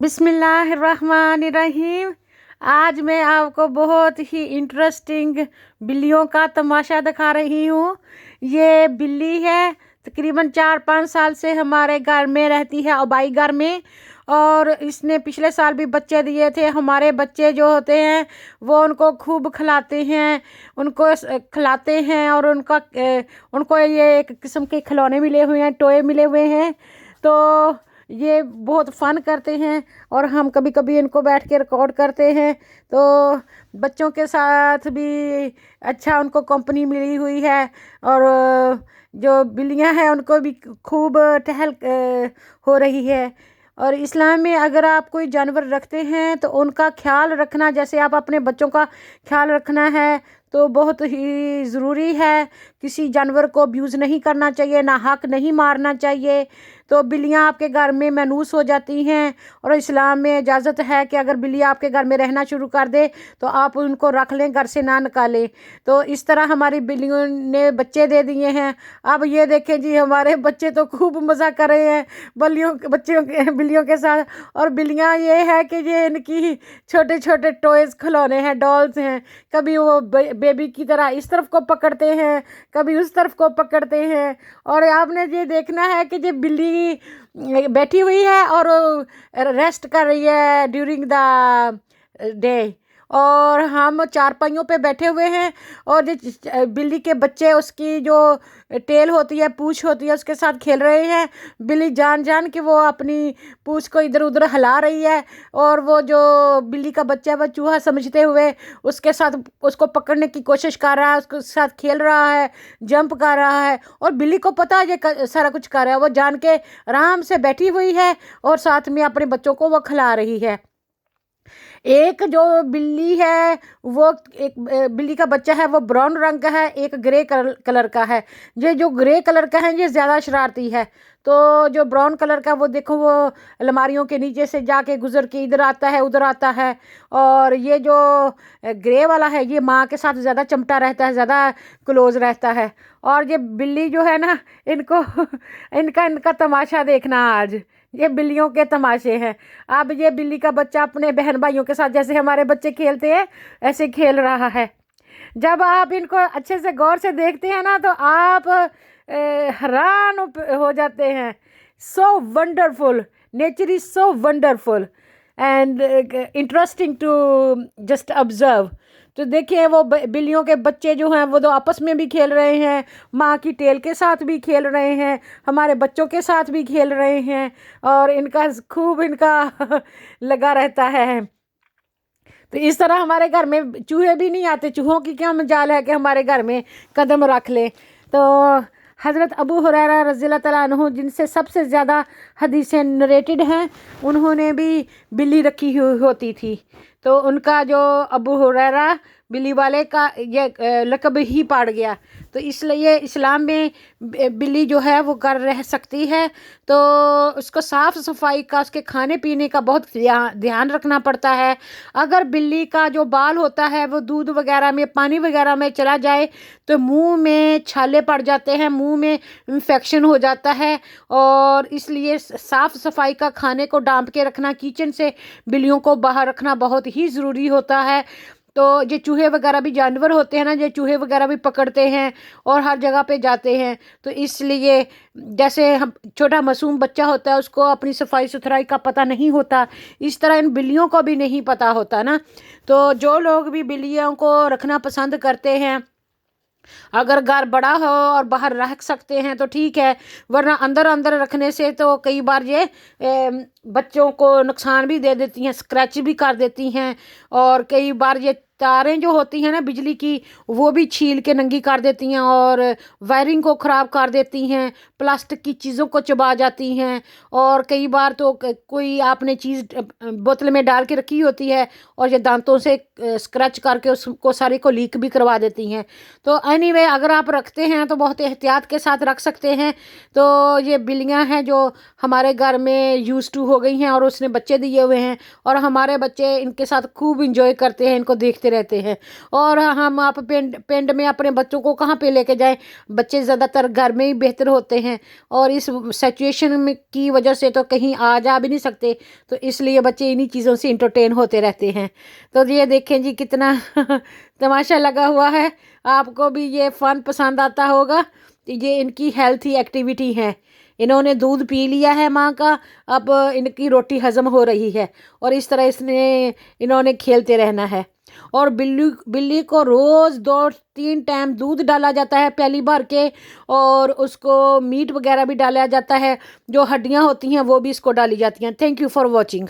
बिस्मिल्लाहिर्रहमानिर्रहीम। आज मैं आपको बहुत ही इंटरेस्टिंग बिल्लियों का तमाशा दिखा रही हूँ। ये बिल्ली है, तकरीबन 4-5 साल से हमारे घर में रहती है, अबाई घर में। और इसने पिछले साल भी बच्चे दिए थे। हमारे बच्चे जो होते हैं वो उनको खूब खिलाते हैं, उनको खिलाते हैं और उनको ये एक किस्म के खिलौने मिले हुए हैं, टॉय मिले हुए हैं। तो ये बहुत फ़न करते हैं और हम कभी कभी इनको बैठ के रिकॉर्ड करते हैं। तो बच्चों के साथ भी अच्छा उनको कंपनी मिली हुई है। और जो बिल्लियां हैं उनको भी खूब टहल हो रही है। और इस्लाम में अगर आप कोई जानवर रखते हैं तो उनका ख्याल रखना, जैसे आप अपने बच्चों का ख्याल रखना है, तो बहुत ही ज़रूरी है। किसी जानवर को अब्यूज़ नहीं करना चाहिए, ना हक नहीं मारना चाहिए। तो बिल्लियां आपके घर में मनूस हो जाती हैं और इस्लाम में इजाज़त है कि अगर बिल्ली आपके घर में रहना शुरू कर दे तो आप उनको रख लें, घर से ना निकालें। तो इस तरह हमारी बिल्लियों ने बच्चे दे दिए हैं। अब ये देखें जी, हमारे बच्चे तो खूब मज़ा कर रहे हैं बिल्लियों के साथ। और बिल्लियां ये है कि ये इनकी छोटे छोटे टॉयज़ खिलौने हैं, डॉल्स हैं। कभी वो बेबी की तरह इस तरफ को पकड़ते हैं, कभी उस तरफ को पकड़ते हैं। और आपने ये देखना है कि ये बिल्ली बैठी हुई है और रेस्ट कर रही है ड्यूरिंग द डे, और हम चारपाइयों पे बैठे हुए हैं। और ये बिल्ली के बच्चे उसकी जो टेल होती है, पूंछ होती है, उसके साथ खेल रहे हैं। बिल्ली जान जान कि वो अपनी पूंछ को इधर उधर हिला रही है। और वो जो बिल्ली का बच्चा है वो चूहा समझते हुए उसके साथ उसको पकड़ने की कोशिश कर रहा है, उसके साथ खेल रहा है, जंप कर रहा है। और बिल्ली को पता है ये सारा कुछ कर रहा है, वो जान के आराम से बैठी हुई है और साथ में अपने बच्चों को वो खिला रही है। एक जो बिल्ली है वो, एक बिल्ली का बच्चा है वो ब्राउन रंग का है, एक ग्रे कलर का है। ये जो ग्रे कलर का है ये ज़्यादा शरारती है। तो जो ब्राउन कलर का वो देखो, वो अलमारियों के नीचे से जाके गुजर के इधर आता है, उधर आता है। और ये जो ग्रे वाला है ये माँ के साथ ज़्यादा चिमटा रहता है, ज़्यादा क्लोज रहता है। और ये बिल्ली जो है ना, इनको इनका तमाशा देखना आज। ये बिल्लियों के तमाशे हैं। अब ये बिल्ली का बच्चा अपने बहन भाइयों के साथ जैसे हमारे बच्चे खेलते हैं ऐसे खेल रहा है। जब आप इनको अच्छे से गौर से देखते हैं ना तो आप हैरान हो जाते हैं। So wonderful, nature is so wonderful and interesting to just observe. तो देखिए वो बिल्लियों के बच्चे जो हैं वो तो आपस में भी खेल रहे हैं, माँ की टेल के साथ भी खेल रहे हैं, हमारे बच्चों के साथ भी खेल रहे हैं। और इनका खूब इनका लगा रहता है। तो इस तरह हमारे घर में चूहे भी नहीं आते। चूहों की क्या मजाल है कि हमारे घर में कदम रख ले। तो हज़रत अबू हुरैरा रज़ियल्लाहु तआला अन्हु, जिनसे सबसे ज़्यादा हदीसें नरेटेड हैं, उन्होंने भी बिल्ली रखी हुई होती थी। तो उनका जो अबू हुरैरा बिल्ली वाले का ये लक़ब ही पड़ गया। तो इसलिए इस्लाम में बिल्ली जो है वो घर रह सकती है। तो उसको साफ़ सफाई का, उसके खाने पीने का बहुत ध्यान रखना पड़ता है। अगर बिल्ली का जो बाल होता है वो दूध वगैरह में, पानी वगैरह में चला जाए तो मुंह में छाले पड़ जाते हैं, मुंह में इन्फेक्शन हो जाता है। और इसलिए साफ़ सफाई का, खाने को डांप के रखना, किचन से बिल्लियों को बाहर रखना बहुत ही ज़रूरी होता है। तो ये चूहे वगैरह भी जानवर होते हैं ना, ये चूहे वगैरह भी पकड़ते हैं और हर जगह पे जाते हैं। तो इसलिए जैसे हम छोटा मासूम बच्चा होता है उसको अपनी सफाई सुथराई का पता नहीं होता, इस तरह इन बिल्लियों को भी नहीं पता होता ना। तो जो लोग भी बिल्लियों को रखना पसंद करते हैं, अगर घर बड़ा हो और बाहर रख सकते हैं तो ठीक है, वरना अंदर अंदर रखने से तो कई बार ये बच्चों को नुकसान भी दे देती हैं, स्क्रैच भी कर देती हैं। और कई बार ये तारें जो होती हैं ना बिजली की, वो भी छील के नंगी कर देती हैं और वायरिंग को ख़राब कर देती हैं, प्लास्टिक की चीज़ों को चबा जाती हैं। और कई बार तो कोई आपने चीज़ बोतल में डाल के रखी होती है और ये दांतों से स्क्रैच करके उसको सारे को लीक भी करवा देती हैं। तो एनीवे अगर आप रखते हैं तो बहुत एहतियात के साथ रख सकते हैं। तो ये बिल्लियाँ हैं जो हमारे घर में यूज़ टू हो गई हैं और उसने बच्चे दिए हुए हैं और हमारे बच्चे इनके साथ खूब इंजॉय करते हैं इनको देखते देखते रहते हैं। और हम आप पिंड में अपने बच्चों को कहाँ पे लेके जाएं, बच्चे ज़्यादातर घर में ही बेहतर होते हैं, और इस सिचुएशन में की वजह से तो कहीं आ जा भी नहीं सकते, तो इसलिए बच्चे इन्हीं चीज़ों से इंटरटेन होते रहते हैं। तो ये देखें जी कितना तमाशा लगा हुआ है। आपको भी ये फ़न पसंद आता होगा। ये इनकी हेल्थी एक्टिविटी है। इन्होंने दूध पी लिया है माँ का, अब इनकी रोटी हजम हो रही है, और इस तरह इन्होंने खेलते रहना है। और बिल्ली को रोज़ 2-3 टाइम दूध डाला जाता है प्याली भर के, और उसको मीट वगैरह भी डाला जाता है, जो हड्डियाँ होती हैं वो भी इसको डाली जाती हैं। Thank you for watching.